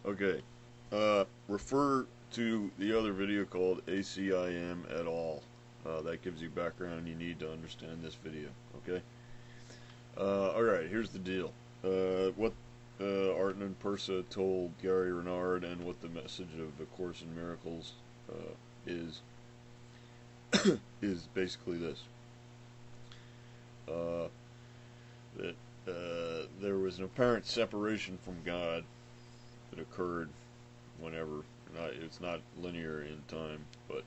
Okay. Refer to the other video called ACIM et al. That gives you background you need to understand this video. Okay. Alright, here's the deal. What Artin and Persa told Gary Renard and what the message of A Course in Miracles is is basically this. That there was an apparent separation from God that occurred whenever. It's not linear in time, but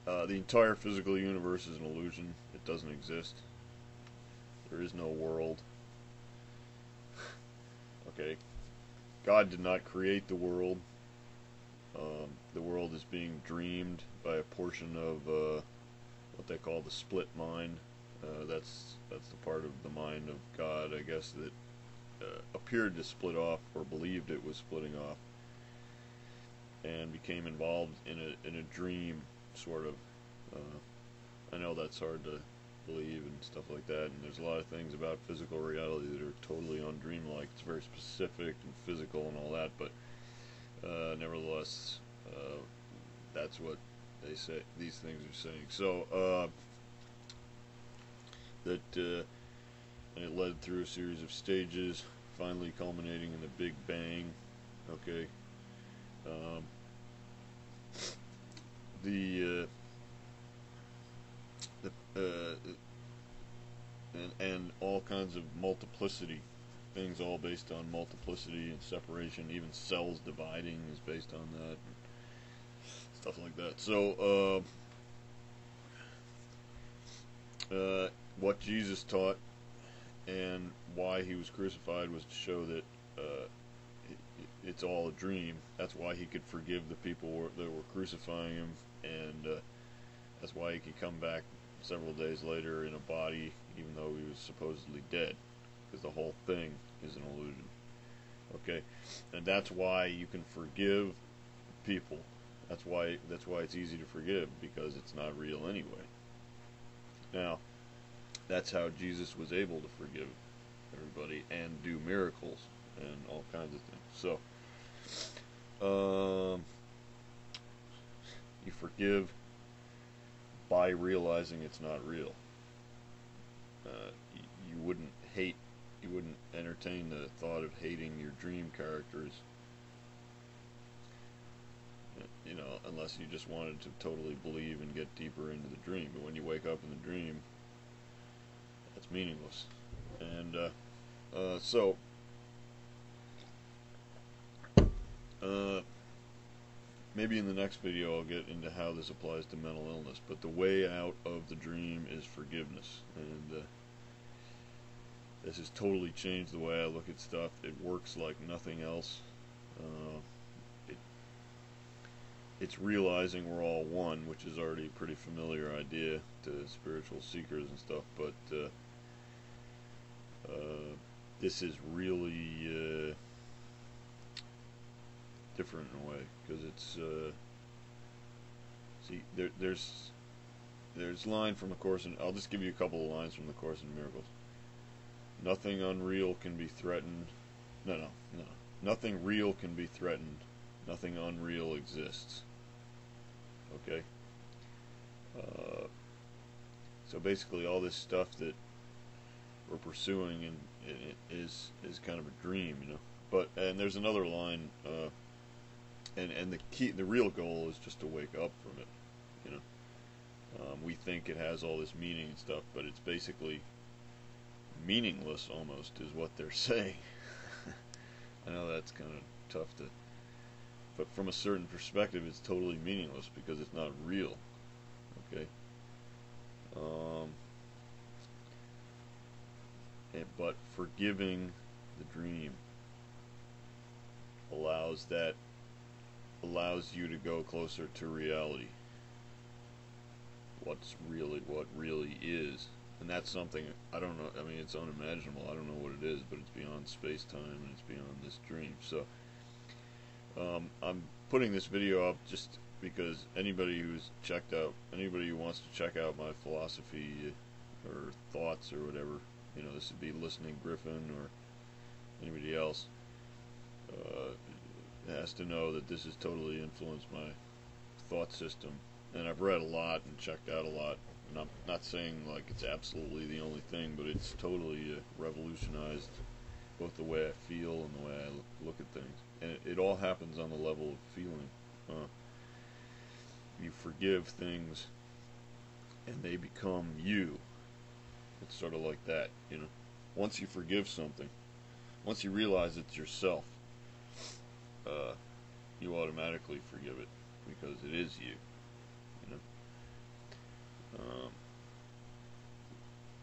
the entire physical universe is an illusion. It doesn't exist. There is no world. Okay. God did not create the world. The world is being dreamed by a portion of what they call the split mind. That's the part of the mind of God, I guess, that appeared to split off, or believed it was splitting off, and became involved in a dream, sort of. I know that's hard to believe and stuff like that, and there's a lot of things about physical reality that are totally undreamlike. It's very specific and physical and all that, but nevertheless, that's what they say. These things are saying. So and it led through a series of stages, finally culminating in the Big Bang. Okay. And all kinds of multiplicity things, all based on multiplicity and separation. Even cells dividing is based on that, and stuff like that. So what Jesus taught and why he was crucified was to show that it's all a dream. That's why he could forgive the people that were crucifying him, and that's why he could come back several days later in a body, even though he was supposedly dead, because the whole thing is an illusion. Okay, and that's why you can forgive people. That's why it's easy to forgive, because it's not real anyway. Now, that's how Jesus was able to forgive everybody and do miracles and all kinds of things. So, you forgive by realizing it's not real. You wouldn't hate, you wouldn't entertain the thought of hating your dream characters, you know, unless you just wanted to totally believe and get deeper into the dream. But when you wake up in the dream, that's meaningless. And so maybe in the next video I'll get into how this applies to mental illness. But the way out of the dream is forgiveness, and this has totally changed the way I look at stuff. It works like nothing else. It's realizing we're all one, which is already a pretty familiar idea to spiritual seekers and stuff, but this is really different in a way, because it's see, there's line from A Course in, I'll just give you a couple of lines from the Course in Miracles. Nothing unreal can be threatened. No. Nothing real can be threatened. Nothing unreal exists. Okay. So basically, all this stuff that we're pursuing and it is kind of a dream, you know. But and there's another line, and the real goal is just to wake up from it, you know. We think it has all this meaning and stuff, but it's basically meaningless, almost, is what they're saying. I know that's kind of tough to, but from a certain perspective, it's totally meaningless because it's not real. Okay. But forgiving the dream allows you to go closer to reality. What really is. And that's something, I don't know, I mean, it's unimaginable. I don't know what it is, but it's beyond space-time and it's beyond this dream. So I'm putting this video up just because anybody who wants to check out my philosophy or thoughts or whatever, you know, this would be Listening Griffin or anybody else, has to know that this has totally influenced my thought system. And I've read a lot and checked out a lot. And I'm not saying like it's absolutely the only thing, but it's totally revolutionized both the way I feel and the way I look at things. And it all happens on the level of feeling. You forgive things and they become you. It's sort of like that, you know. Once you forgive something, once you realize it's yourself, you automatically forgive it because it is you,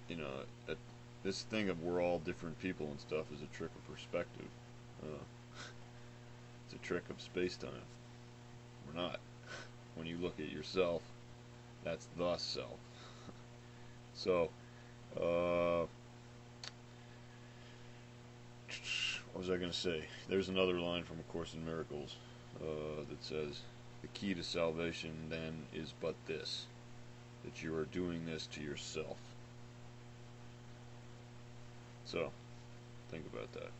you know. This thing of we're all different people and stuff is a trick of perspective. It's a trick of space-time. We're not. When you look at yourself, that's the self. So, what was I going to say? There's another line from A Course in Miracles that says, the key to salvation then is but this, that you are doing this to yourself. So, think about that.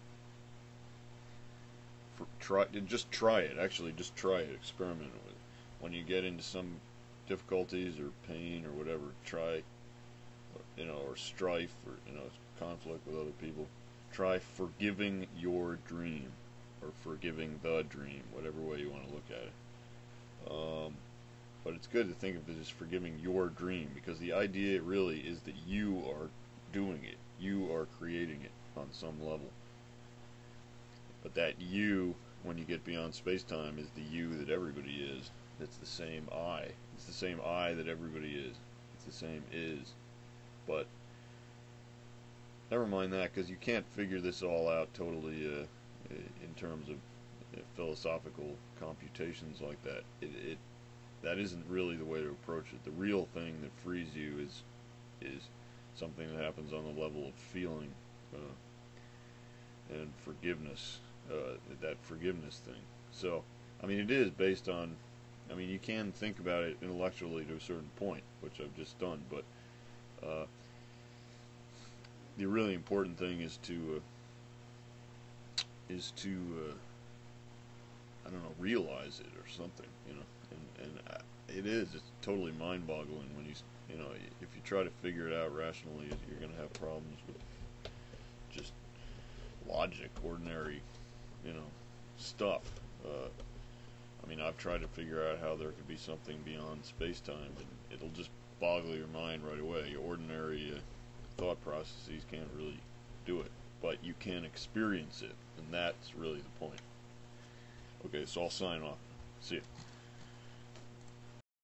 Just try it. Actually, just try it. Experiment with it. When you get into some difficulties or pain or whatever, try, or strife or, conflict with other people, try forgiving your dream or forgiving the dream, whatever way you want to look at it. But it's good to think of it as forgiving your dream, because the idea really is that you are doing it. You are creating it on some level. But that you, when you get beyond space-time, is the you that everybody is. It's the same I. It's the same I that everybody is. It's the same is. But never mind that, because you can't figure this all out totally in terms of philosophical computations like that. That isn't really the way to approach it. The real thing that frees you is something that happens on the level of feeling and forgiveness. That forgiveness thing. So, it is based on. You can think about it intellectually to a certain point, which I've just done, but the really important thing is to realize it or something, and it's totally mind-boggling when if you try to figure it out rationally, you're going to have problems with just logic, ordinary, stuff. I've tried to figure out how there could be something beyond space-time, and it'll just boggle your mind right away. Your ordinary thought processes can't really do it, but you can experience it, and that's really the point. Okay, so I'll sign off. See ya.